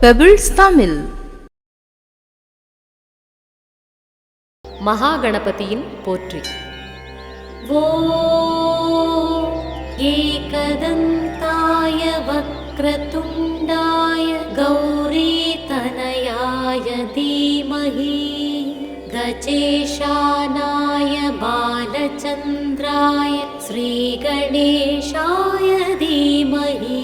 Pebbles Tamil. மகாகணபதியின் போற்றி. ஓம் ஏகதந்தாய வக்ரதுண்டாய கௌரிதனயாய தீமஹி கஜேஷானாய பாலச்சந்திராய ஸ்ரீகணேஷாய தீமஹி.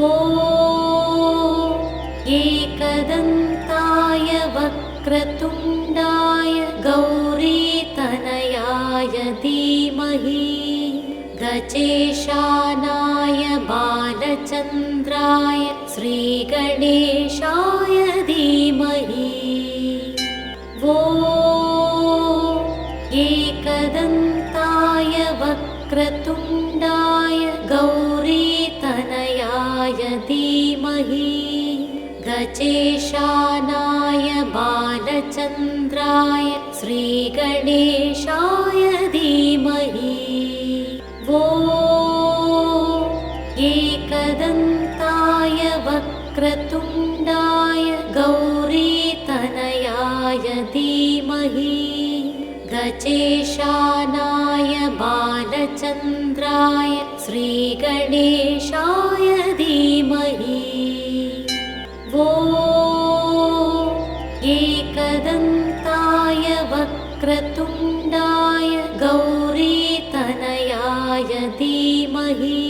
ஓம் ஏகதந்தாய வக்ரதுண்டாய கௌரிதனயாய தீமஹி கஜேஷானாய பாலச்சந்திராய ஸ்ரீகணேஷாய தீமஹி. ஓம் ஏகதந்தாய வக்ரதுண்டாய கௌரிதனயாய தீமஹி கஜேஷானாய பாலச்சந்திராய ஸ்ரீகணேஷாய தீமஹி. ஓம் ஏகதந்தாய வக்ரதுண்டாய கௌரிதனயாய தீமஹி கஜேஷானாய பாலச்சந்திராய ஸ்ரீகணேஷாய தீமஹி. ஓம் ஏகதந்தாய வக்ரதுண்டாய கௌரிதனயாய தீமஹி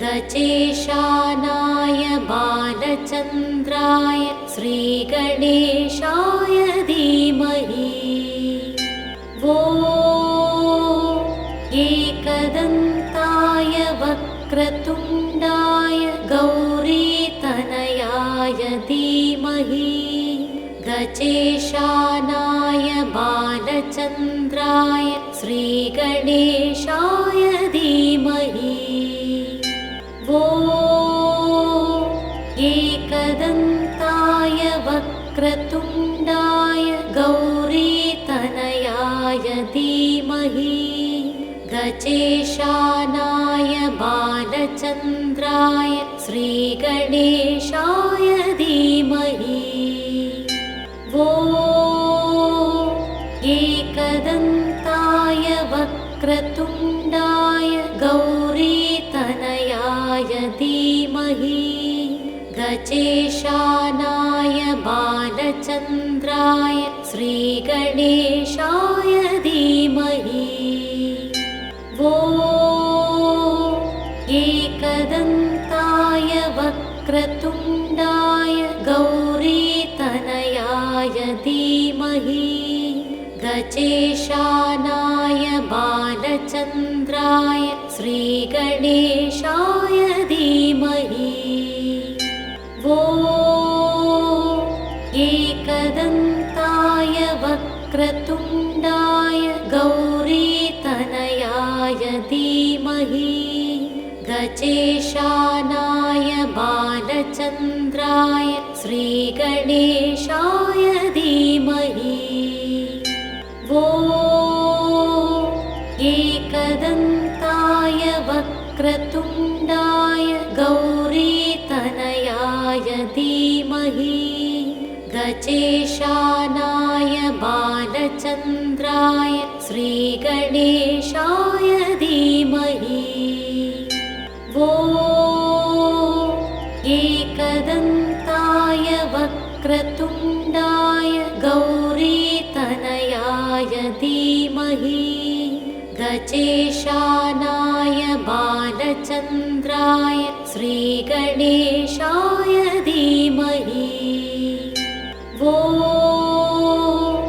கஜேஷானாய பாலச்சந்திராய ஸ்ரீகணேஷாய தீமஹி. ஓம் ஏகதந்தாய வக்ரதுண்டாய கௌரிதனயாய தீமஹி கஜேஷானாய பாலச்சந்திராய ஸ்ரீகணேஷாய தீமஹி. ஓம் ஏகதந்தாய வக்ரதுண்டாய கௌரிதனயாய தீமஹி கஜேஷானாய பாலச்சந்திராய ஸ்ரீகணேஷாய தீமஹி. ஓம் ஏகதந்தாய வக்ரதுண்டாய கௌரிதனயாய தீமஹி கஜேஷானாய பாலச்சந்திராய ஸ்ரீகணேஷாய தீமஹி. ஓம் ஏகதந்தாய வக்ரதுண்டாய கௌரிதனயாய தீமஹி கஜேஷானாய பாலச்சந்திராய ஸ்ரீகணேஷாய தீமஹி. ஓம் ஏகதந்தாய வக்ரதுண்டாய கௌரிதனயாய தீமஹி கஜேஷானாய பாலச்சந்திராய ஸ்ரீகணேஷாய தீமஹி. ஓம் ஏகதந்தாய வக்ரதுண்டாய கௌரிதனயாய தீமஹி கஜேஷானாய பாலச்சந்திராய ஸ்ரீகணேஷாய தீமஹி. ஓம் ஏகதந்தாய வக்ரதுண்டாய கௌரிதனயாய தீமஹி கஜேஷானாய பாலச்சந்திராய ஸ்ரீகணேஷாய தீமஹி. ஓம்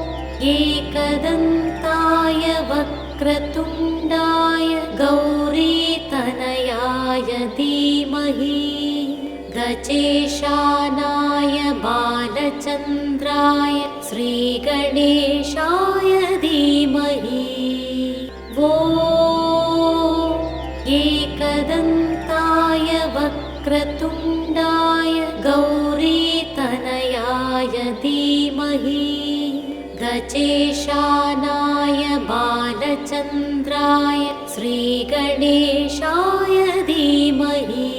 ஏகதந்தாய வக்ரதுண்டாய கௌரிதனயாய தீமஹி கஜேஷானாய பாலச்சந்திராய ஸ்ரீகணேஷாய தீமஹி. ஓம் ஏகதந்தாய வக்ரதுண்டாய கௌரிதனயாய தீமஹி கஜேஷானாய பாலச்சந்திராய ஸ்ரீகணேஷாய தீமஹி.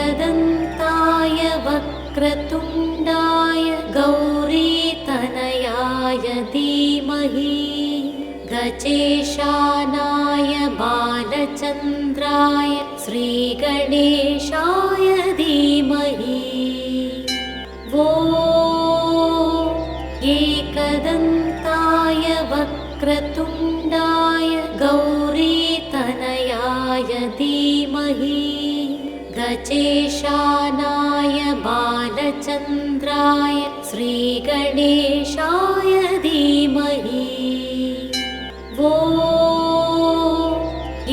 एकदन्ताय वक्रतुण्डाय गौरीतनयाय धीमहि गजेशानाय बालचन्द्राय श्रीगणेशाय धीमहि एकदन्ताय वक्रतुण्डाय गौरीतनयाय धीमहि गजेशानाय बालचन्द्राय श्रीगणेशाय धीमहि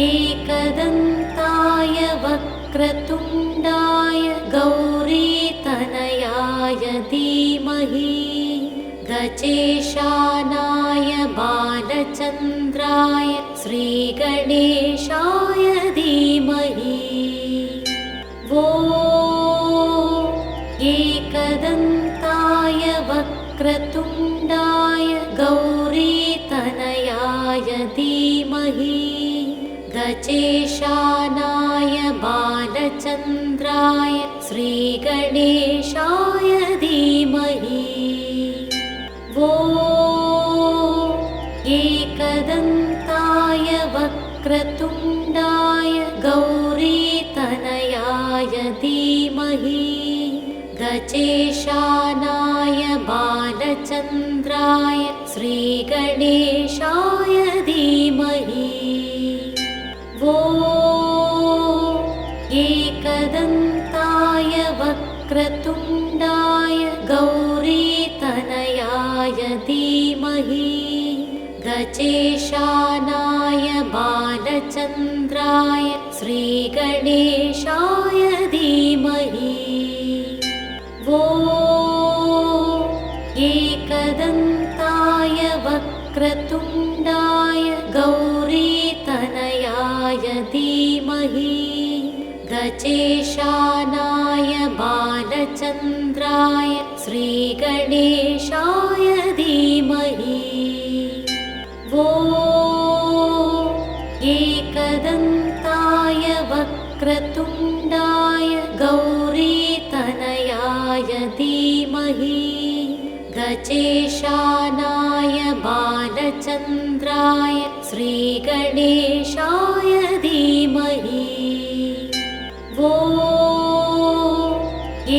एकदन्ताय वक्रतुण्डाय गौरीतनयाय धीमहि गजेशानाय बालचन्द्राय श्रीगणेशाय धीमहि एकदन्ताय वक्रतुण्डाय गौरीतनयाय धीमहि गजेशानाय बालचन्द्राय श्रीगणेशाय धीमहि एकदन्ताय वक्रतुण्डाय गौरीतनयाय धीमहि गजेशानाय बालचन्द्राय श्रीगणेशाय धीमहि एकदन्ताय वक्रतुण्डाय गौरीतनयाय धीमहि गजेशानाय बालचन्द्राय श्रीगणेशाय धीमहि एकदन्ताय वक्रतुण्डाय गौरीतनयाय धीमहि गजेशानाय बालचन्द्राय श्रीगणेशाय धीमहि एकदन्ताय वक्रतुण्डाय गौरीतनयाय धीमहि गजेशानाय बालचन्द्राय श्रीगणेशाय धीमहि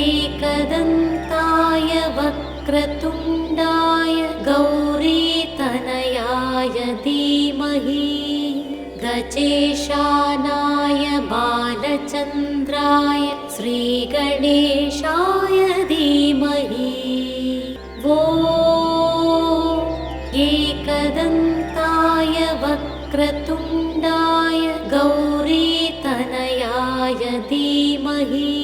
एकदन्ताय वक्रतुण्डाय गौरीतनयाय धीमहि गजेशानाय बालचन्द्राय श्रीगणेशाय धीमहि एकदन्ताय वक्रतुण्डाय गौरीतनयाय धीमहि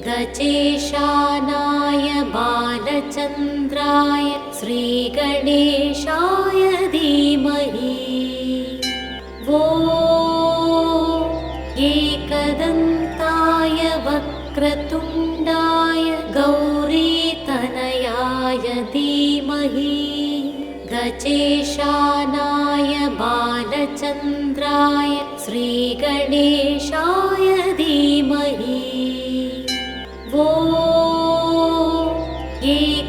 गजेशानाय बालचन्द्राय श्रीगणेशाय धीमहि एकदन्ताय वक्रतुण्डाय गौरीतनयाय धीमहि गजेशानाय बालचन्द्राय श्रीगणेशाय धीमहि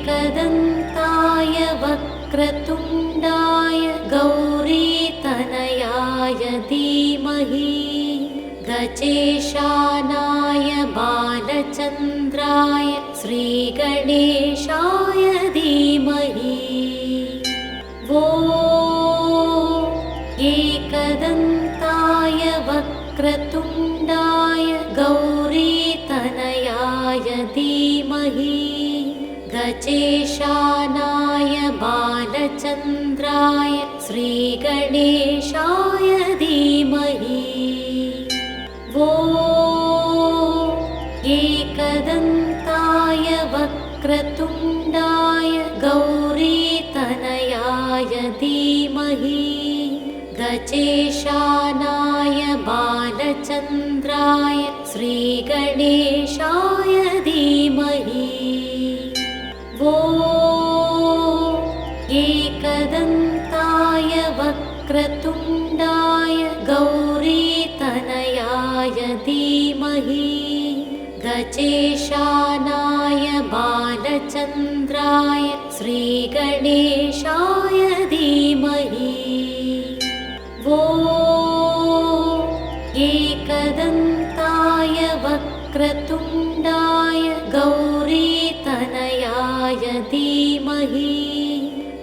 एकदन्ताय वक्रतुण्डाय गौरीतनयाय धीमहि गजेशानाय बालचन्द्राय श्रीगणेशाय धीमहि एकदन्ताय वक्रतुण्डाय गौरीतनयाय धीमहि गजेशानाय बालचन्द्राय श्रीगणेशाय धीमहि एकदन्ताय वक्रतुण्डाय गौरीतनयाय धीमहि गजेशानाय बालचन्द्राय श्रीगणेशाय धीमहि एकदन्ताय वक्रतुण्डाय गौरीतनयाय गौरीतनयाय धीमहि गजेशानाय बालचन्द्राय श्रीगणेशाय धीमहि वो एकदन्ताय वक्रतुण्डाय गौरीतनयाय धीमहि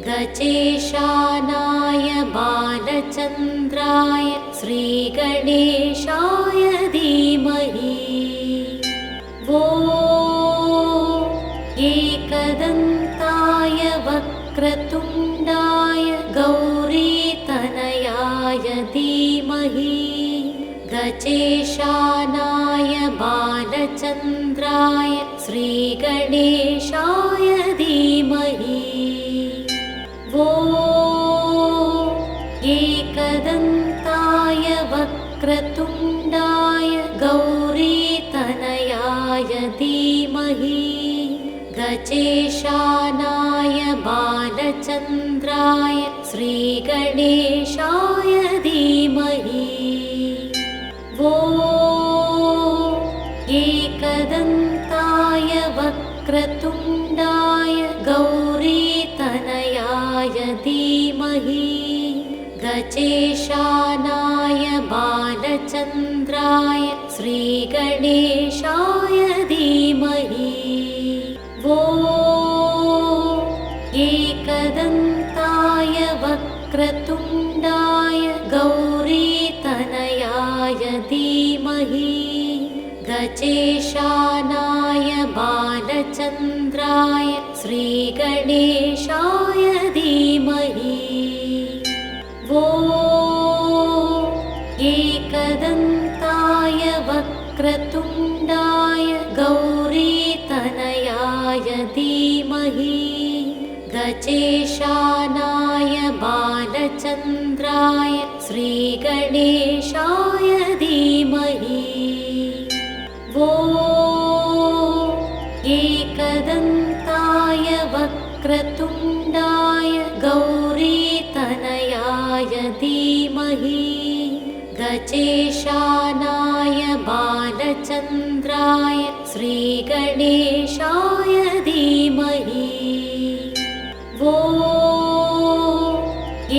गजेशानाय बालचन्द्राय श्रीगणेशाय धीमहि वो एकदन्ताय वक्रतुण्डाय गौरीतनयाय धीमहि गजेशानाय बालचन्द्राय श्रीगणेशाय धीमहि वो एकदन्ताय वक्रतुण्डाय गौरीतनयाय धीमहि गजेशानाय बालचन्द्राय श्रीगणेशाय धीमहि वो एकदन्ताय वक्रतुण्डाय गौरीतनयाय धीमहि गजेशानाय बालचन्द्राय श्रीगणेशाय धीमहि वो एकदन्ताय वक्रतुण्डाय गौरीतनयाय धीमहि गजेशानाय बालचन्द्राय श्रीगणेशाय धीमहि वो एकदन्ताय वक्रतुण्डाय गौरीतनयाय धीमहि गजेशानाय बालचन्द्राय श्रीगणेशाय धीमहि वो एकदन्ताय वक्रतुण्डाय गौरीतनयाय धीमहि गजेशानाय बालचन्द्राय श्रीगणेशाय धीमहि वो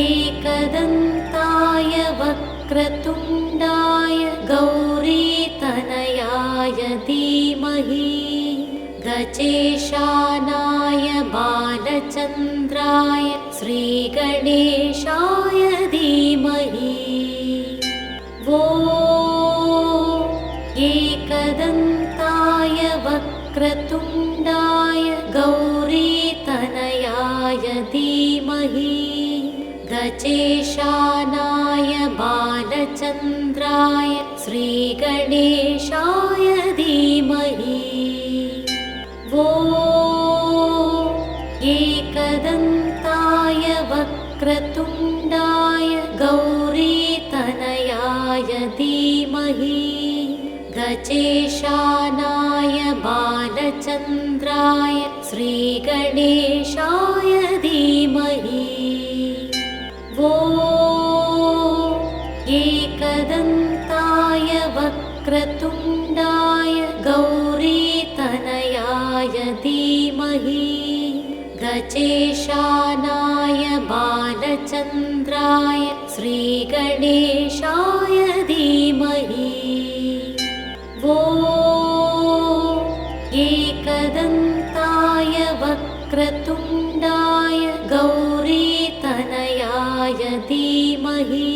एकदन्ताय वक्रतुण्डाय गौरीतनयाय धीमहि गजेशानाय बालचन्द्राय श्रीगणेशाय धीमहि वो एकदन्ताय वक्रतुण्डाय गौरीतनयाय धीमहि गजेशानाय बालचन्द्राय श्रीगणेशाय धीमहि वो एकदन्ताय वक्रतुण्डाय गौरीतनयाय धीमहि गजेशानाय बालचन्द्राय श्रीगणेशाय धीमहि वो एकदन्ताय वक्रतुण्डाय गौरीतनयाय धीमहि गजेशानाय बालचन्द्राय श्रीगणेशाय धीमहि वो एकदन्ताय वक्रतुण्डाय गौरीतनयाय धीमहि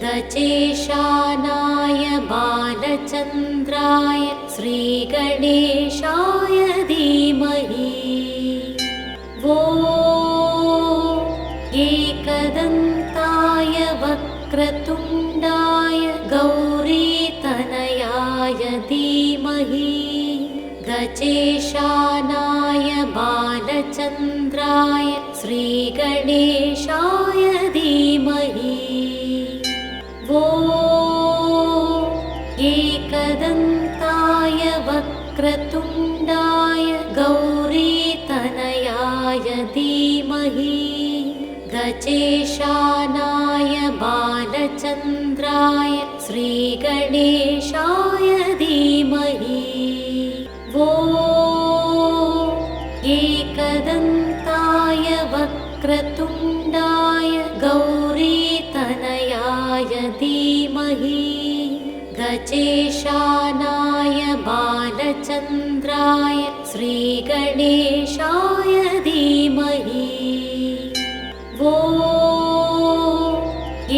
गजेशानाय बालचन्द्राय श्रीगणेशाय धीमहि वो एकदन्ताय वक्रतुण्डाय गौरीतनयाय धीमहि गजेशानाय बालचन्द्राय श्रीगणेशाय धीमहि वो एकदन्ताय वक्रतुण्डाय गौरीतनयाय धीमहि गजेशानाय बालचन्द्राय श्रीगणेशाय धीमहि वो एकदन्ताय वक्रतुण्डाय गौरीतनयाय धीमहि गजेशानाय बालचन्द्राय श्रीगणेशाय धीमहि वो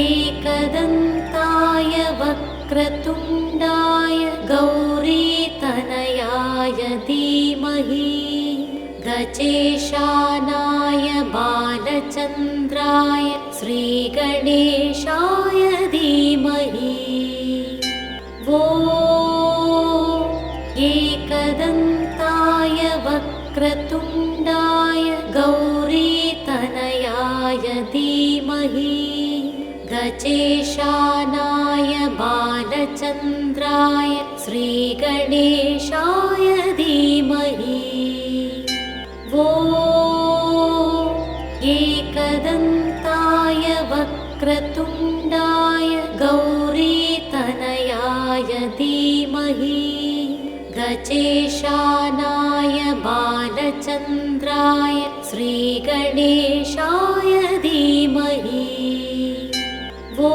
एकदन्ताय वक्रतुण्डाय गौरीतनयाय धीमहि गजेशानाय बालचन्द्राय श्रीगणेशाय धीमहि वो एकदन्ताय वक्रतुण्डाय गौरीतनयाय धीमहि गजेशानाय बालचन्द्राय श्रीगणेशाय धीमहि वो एकदन्ताय वक्रतुण्डाय गौरीतनयाय धीमहि गजेशानाय बालचन्द्राय श्रीगणेशाय धीमहि वो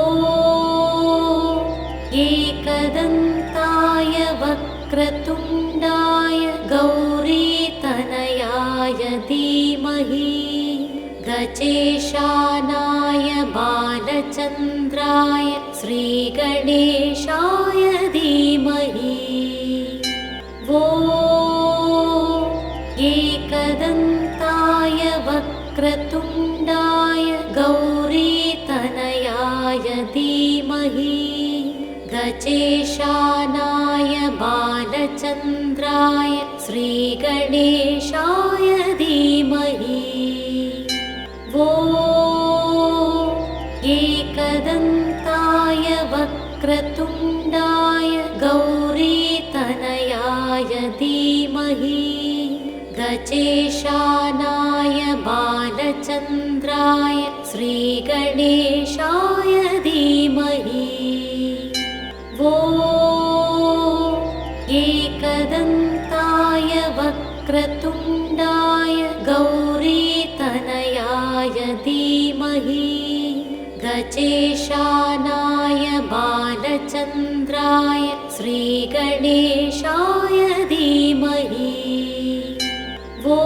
एकदन्ताय वक्रतुण्डाय गौरीतनयाय धीमहि गजेशानाय बालचन्द्राय श्रीगणेशाय धीमहि वो एकदन्ताय वक्रतुण्डाय गौरीतनयाय धीमहि गजेशानाय बालचन्द्राय श्रीगणेशाय धीमहि वो एकदन्ताय वक्रतुण्डाय गौरीतनयाय धीमहि गजेशानाय बालचन्द्राय श्रीगणेशाय धीमहि वो एकदन्ताय वक्रतुण्डाय गौरीतनयाय धीमहि गजेशानाय बालचन्द्राय श्रीगणेशाय धीमहि वो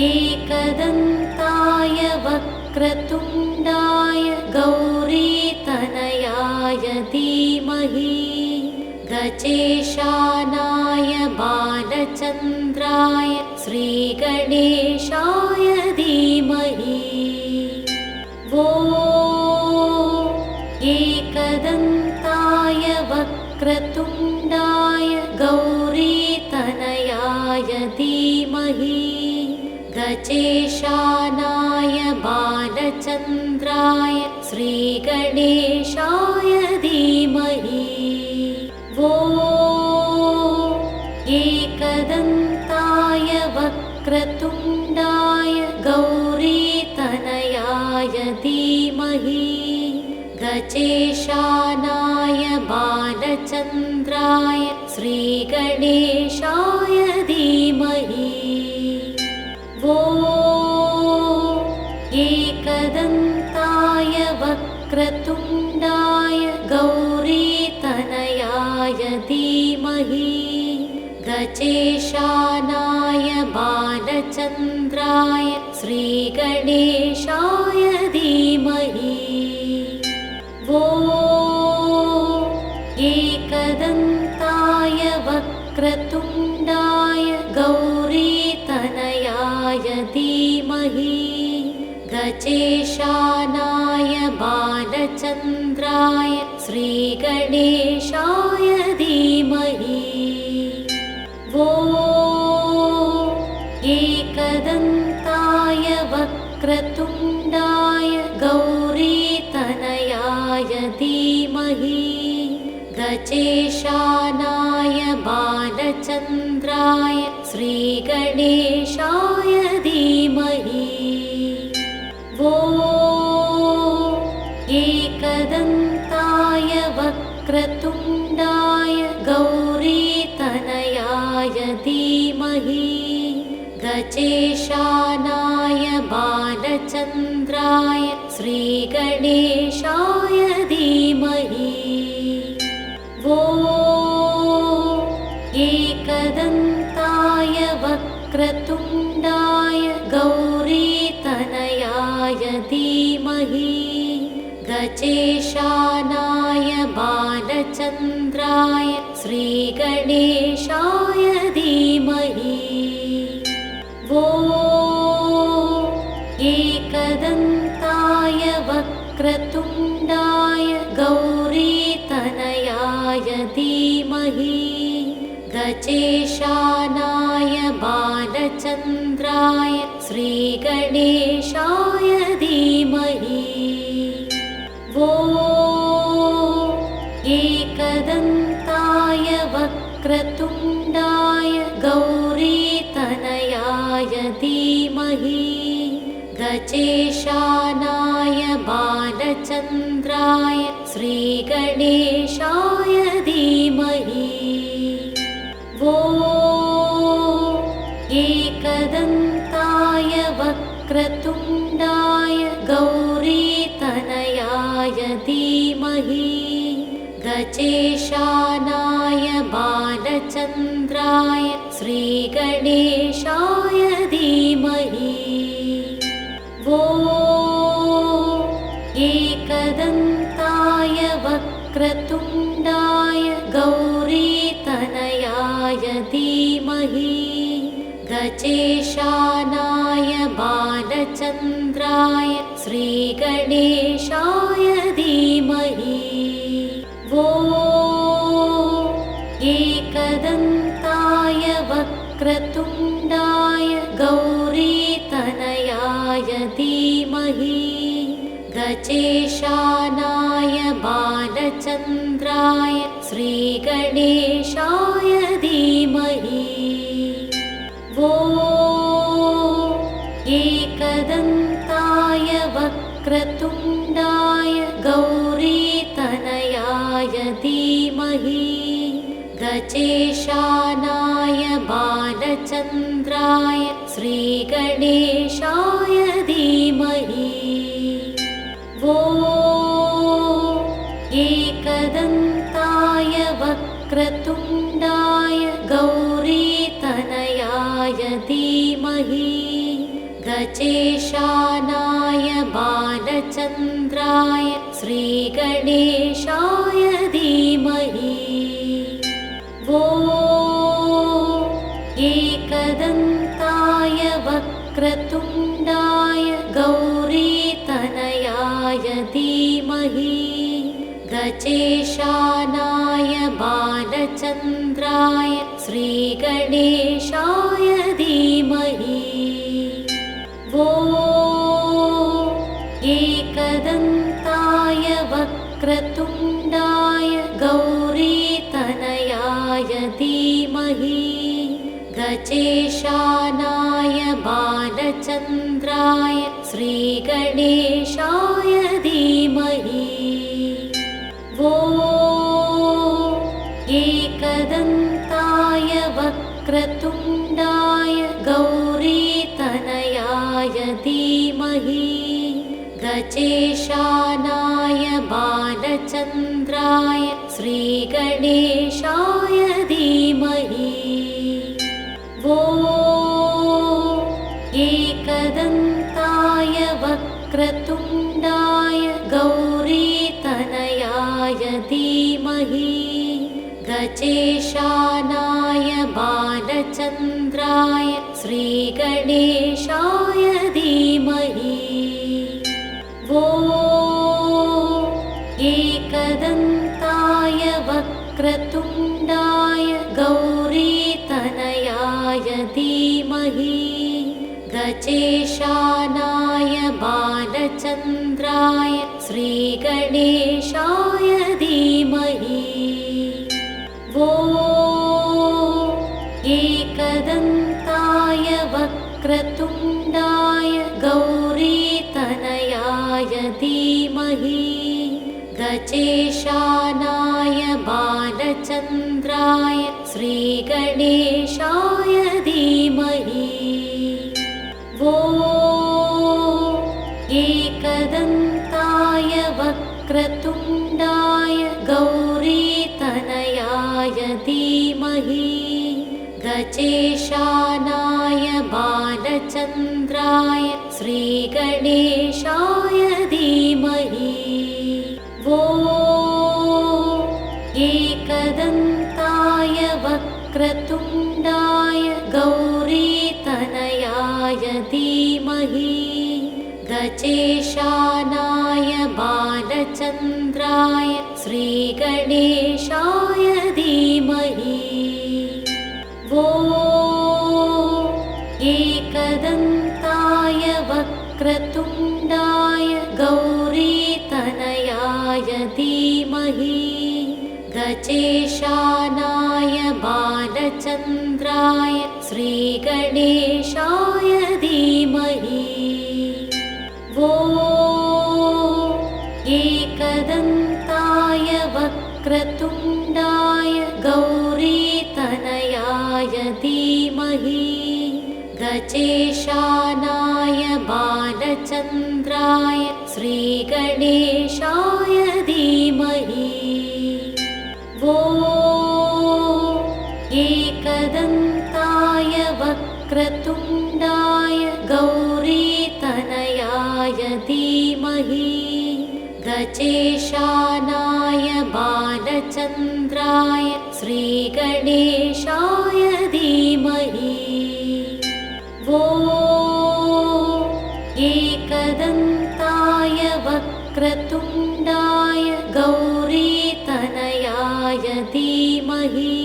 एकदन्ताय वक्रतुण्डाय गौरीतनयाय धीमहि गजेशानाय बालचन्द्राय श्रीगणेशाय धीमहि वो एकदन्ताय वक्रतुण्डाय गौरीतनयाय धीमहि गजेशानाय बालचन्द्राय श्रीगणेशाय धीमहि वो एकदन्ताय वक्रतुण्डाय गौरीतनयाय धीमहि गजेशानाय बालचन्द्राय श्रीगणेशाय धीमहि वो एकदन्ताय वक्रतुण्डाय गौरीतनयाय धीमहि गजेशानाय बालचन्द्राय श्रीगणेशाय धीमहि वो एकदन्ताय वक्रतुण्डाय गौरीतनयाय धीमहि गजेशानाय बालचन्द्राय श्रीगणेशाय धीमहि वो एकदन्ताय वक्रतुण्डाय गौरीतनयाय धीमहि गजेशानाय बालचन्द्राय श्रीगणेशाय धीमहि वो एकदन्ताय वक्रतुण्डाय गौरीतनयाय धीमहि गजेशानाय बालचन्द्राय श्रीगणेशाय धीमहि एकदन्ताय वक्रतुण्डाय गौरीतनयाय धीमहि गजेशानाय बालचन्द्राय श्रीगणेशाय धीमहि एकदन्ताय वक्रतुण्डाय गौरीतनयाय धीमहि गजेशानाय बालचन्द्राय श्रीगणेशाय धीमहि एकदन्ताय वक्रतुण्डाय गौरीतनयाय धीमहि गजेशानाय बालचन्द्राय श्रीगणेशाय धीमहि एकदन्ताय वक्रतुण्डाय गौरीतनयाय धीमहि गजेशानाय बालचन्द्राय श्रीगणेशाय धीमहि एकदन्ताय वक्रतुण्डाय गौरीतनयाय धीमहि गजेशानाय बालचन्द्राय श्रीगणेशाय धीमहि एकदन्ताय वक्रतुण्डाय गौरीतनयाय धीमहि गजेशानाय बालचन्द्राय श्रीगणेशाय धीमहि एकदन्ताय वक्रतुण्डाय गौरीतनयाय धीमहि गजेशानाय बालचन्द्राय श्रीगणेशाय धीमहि एकदन्ताय वक्रतुण्डाय गौरीतनयाय धीमहि गजेशानाय बालचन्द्राय श्रीगणेशाय धीमहि एकदन्ताय वक्रतुण्डाय गौरीतनयाय धीमहि गजेशानाय बालचन्द्राय श्रीगणेशाय धीमहि एकदन्ताय वक्रतुण्डाय गौरीतनयाय धीमहि गजेशानाय बालचन्द्राय श्रीगणेशाय धीमहि एकदन्ताय वक्रतुण्डाय गौरीतनयाय धीमहि गजेशानाय बालचन्द्राय श्रीगणेशाय धीमहि एकदन्ताय वक्रतुण्डाय गौरीतनयाय धीमहि गजेशानाय बालचन्द्राय श्रीगणेशाय धीमहि एकदन्ताय वक्रतुण्डाय गौरीतनयाय धीमहि गजेशानाय बालचन्द्राय श्रीगणेशाय धीमहि एकदन्ताय वक्रतुण्डाय गौरीतनयाय धीमहि गजेशानाय बालचन्द्राय श्रीगणेशाय धीमहि ॐ एकदन्ताय वक्रतुण्डाय गौरीतनयाय धीमहि गजेशानाय बालचन्द्राय श्रीगणेशाय धीमहि ॐ एकदन्ताय वक्रतुण्डाय गौरीतनयाय धीमहि गजेशानाय बालचन्द्राय श्रीगणेशाय धीमहि ॐ एकदन्ताय वक्रतुण्डाय गौरीतनयाय धीमहि गजेशानाय बालचन्द्राय श्रीगणेशाय धीमहि ॐ एकदन्ताय वक्रतुण्डाय गौरीतनयाय धीमहि गजेशानाय बालचन्द्राय श्रीगणेशाय धीमहि ॐ एकदन्ताय वक्रतुण्डाय गौरीतनयाय धीमहि गजेशानाय बालचन्द्राय श्रीगणेशाय धीमहि ॐ एकदन्ताय वक्रतुण्डाय गौरीतनयाय धीमहि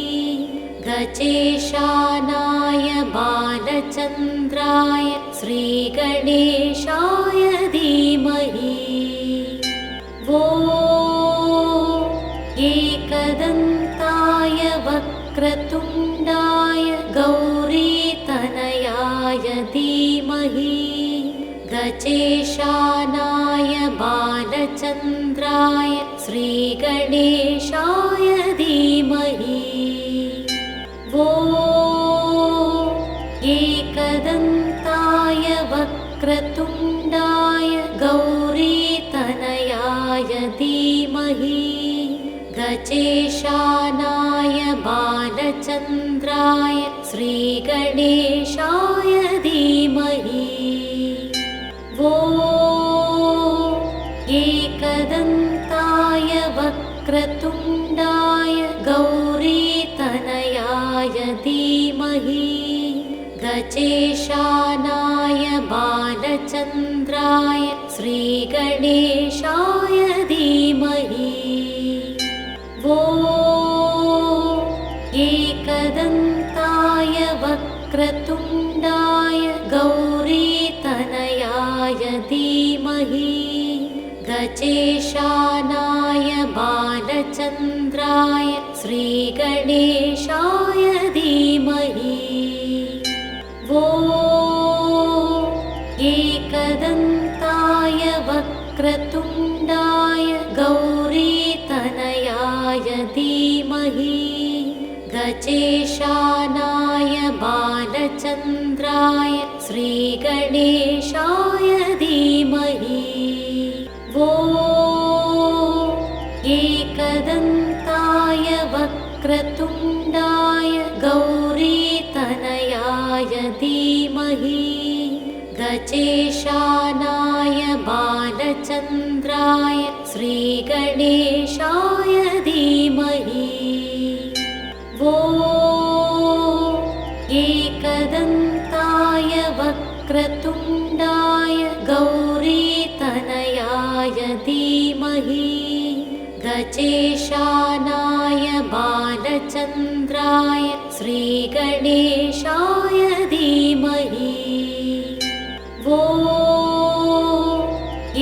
गजेशानाय बालचन्द्राय श्रीगणेशाय धीमहि ॐ एकदन्ताय वक्रतुण्डाय गौरीतनयाय धीमहि गजेशानाय बालचन्द्राय श्रीगणेशाय धीमहि ॐ एकदन्ताय वक्रतुण्डाय गौरीतनयाय धीमहि गजेशानाय बालचन्द्राय श्रीगणेशाय धीमहि ॐ एकदन्ताय वक्रतुण्डाय गौरीतनयाय धीमहि गजेशानाय बालचन्द्राय श्रीगणेशाय धीमहि ॐ एकदन्ताय वक्रतुण्डाय गौरीतनयाय धीमहि गजेशानाय बालचन्द्राय श्रीगणेशाय धीमहि ॐ एकदन्ताय वक्रतुण्डाय गौरीतनयाय धीमहि गजेशानाय बालचन्द्राय श्रीगणेशाय धीमहि ॐ एकदन्ताय वक्रतुण्डाय गौरीतनयाय धीमहि गजेशानाय बालचन्द्राय श्रीगणेशाय धीमहि ॐ एकदन्ताय वक्रतुण्डाय गौरीतनयाय धीमहि गजेशानाय बालचन्द्राय श्रीगणेशाय धीमहि ॐ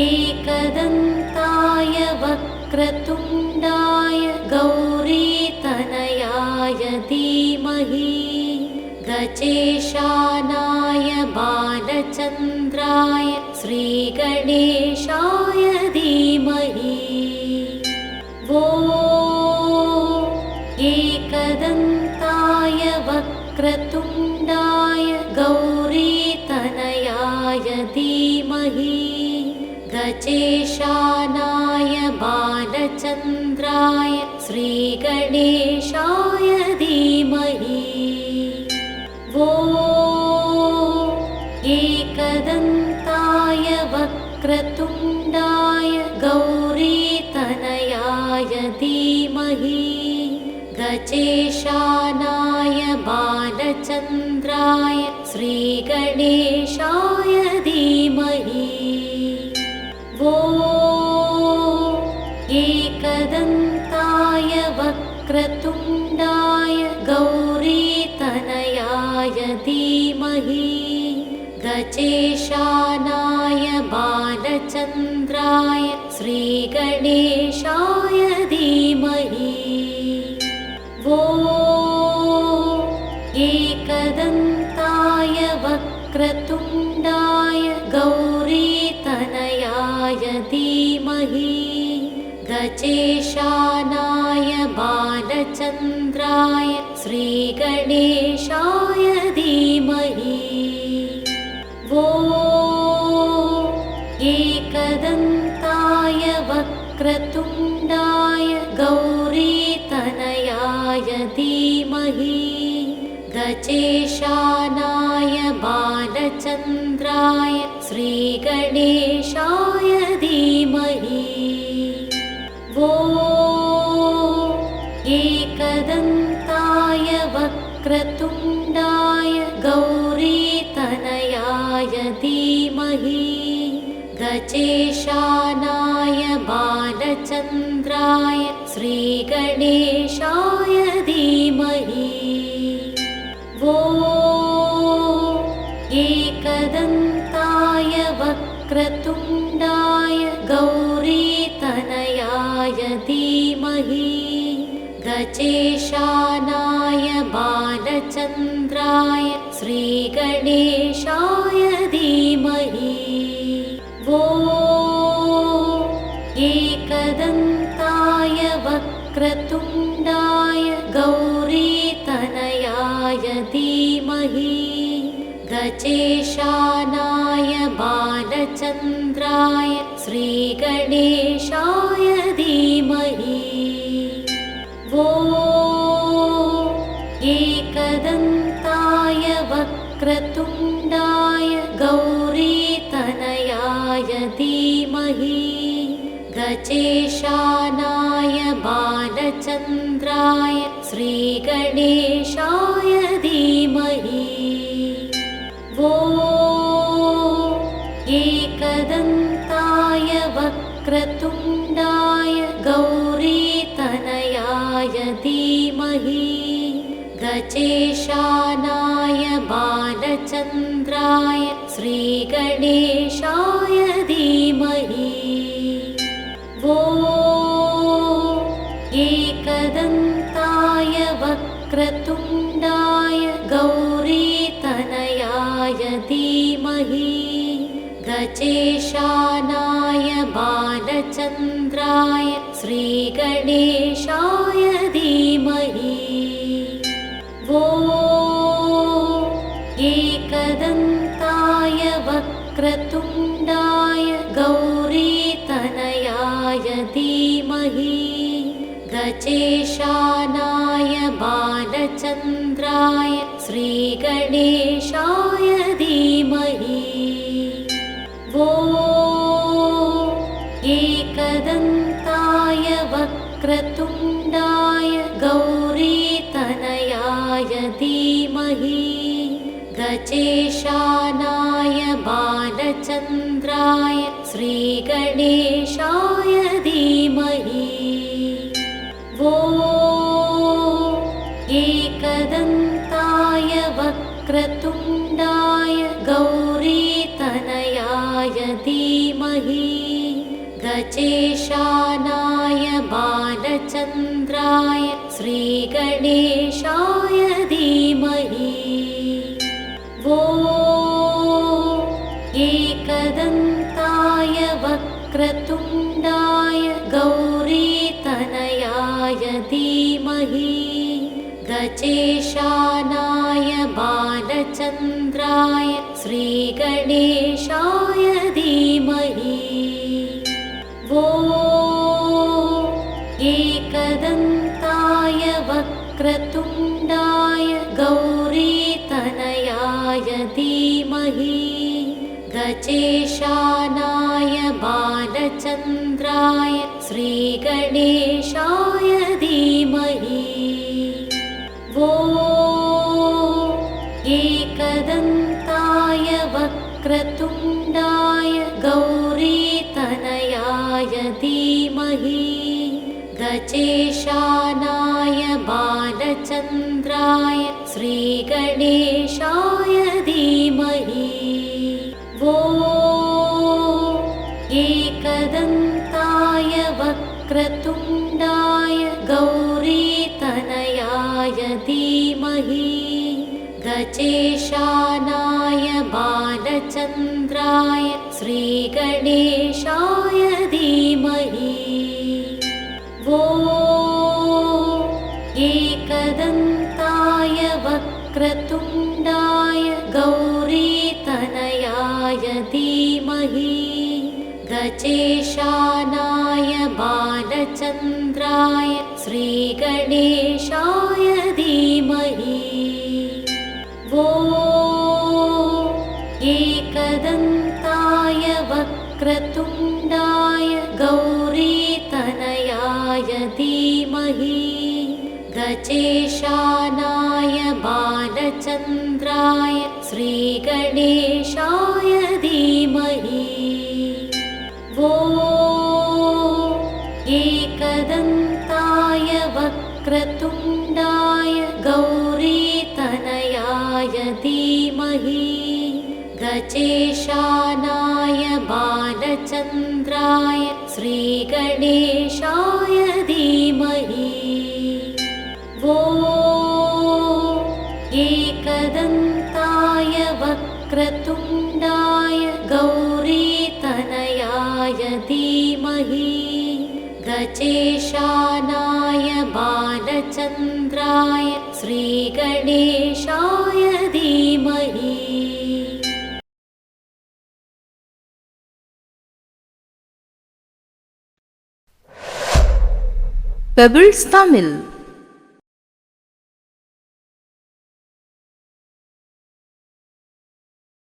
एकदन्ताय वक्रतुण्डाय गौरीतनयाय धीमहि गजेशानाय बालचन्द्राय श्रीगणेशाय धीमहि। गजेशानाय बालचन्द्राय श्रीगणेशाय धीमहि ॐ एकदन्ताय वक्रतुण्डाय गौरीतनयाय धीमहि गजेशानाय बालचन्द्राय श्रीगणेशाय धीमहि ॐ एकदन्ताय वक्रतुण्डाय गौरीतनयाय धीमहि गजेशानाय बालचन्द्राय श्रीगणेशाय धीमहि ॐ एकदन्ताय वक्रतुण्डाय गौरीतनयाय धीमहि गजेशानाय बालचन्द्राय श्रीगणेशाय धीमहि ॐ एकदन्ताय वक्रतुण्डाय गौरीतनयाय धीमहि गजेशानाय बालचन्द्राय श्रीगणेशाय धीमहि ॐ एकदन्ताय वक्रतुण्डाय गौरीतनयाय धीमहि गजेशानाय बालचन्द्राय श्रीगणेशाय धीमहि ॐ एकदन्ताय वक्रतुण्डाय गौरीतनयाय धीमहि गजेशानाय बालचन्द्राय श्रीगणेशाय धीमहि ॐ एकदन्ताय वक्रतुण्डाय गौरीतनयाय धीमहि गजेशानाय बालचन्द्राय श्रीगणेशाय धीमहि ॐ एकदन्ताय वक्रतुण्डाय गौरीतनयाय धीमहि गजेशानाय बालचन्द्राय श्रीगणेशाय धीमहि ॐ एकदन्ताय वक्रतुण्डाय गौरीतनयाय धीमहि गजेशानाय बालचन्द्राय श्रीगणेशाय धीमहि ॐ एकदन्ताय वक्रतुण्डाय गौरीतनयाय धीमहि गजेशानाय बालचन्द्राय श्रीगणेशाय धीमहि ॐ एकदन्ताय वक्रतुण्डाय गौरीतनयाय धीमहि गजेशानाय बालचन्द्राय श्रीगणेशाय धीमहि ॐ एकदन्ताय वक्रतुण्डाय गौरीतनयाय धीमहि गजेशानाय बालचन्द्राय श्रीगणेशाय धीमहि ॐ एकदन्ताय वक्रतुण्डाय गौरीतनयाय धीमहि गजेशानाय बालचन्द्राय श्रीगणेशाय धीमहि ॐ एकदन्ताय वक्रतुण्डाय गौरीतनयाय धीमहि गजेशानाय बालचन्द्राय श्रीगणेशाय धीमहि। वक्रतुण्डाय गौरीतनयाय धीमहि गजेशानाय बालचन्द्राय श्रीगणेशाय धीमहि वो एकदन्ताय वक्रतुण्डाय गौरीतनयाय धीमहि गजेशानाय बालचन्द्राय श्रीगणेशाय धीमहि वो एकदन्ताय वक्रतुण्डाय गौरीतनयाय धीमहि गजेशानाय बालचन्द्राय श्रीगणेशाय धीमहि वो एकदन्ताय वक्रतुण्डाय गौरीतनयाय धीमहि गजेशानाय बालचन्द्राय श्रीगणेशाय धीमहि वो एकदन्ताय वक्रतुण्डाय गौरीतनयाय धीमहि गजेशानाय बालचन्द्राय श्रीगणेशाय धीमहि वो एकदन्ताय वक्रतुण्डाय गौरीतनयाय धीमहि गजेशानाय बालचन्द्राय श्रीगणेशाय धीमहि वो एकदन्ताय वक्रतुण्डाय गौरीतनयाय धीमहि गजेशानाय बालचन्द्राय श्रीगणेशाय धीमहि Pebbles Tamil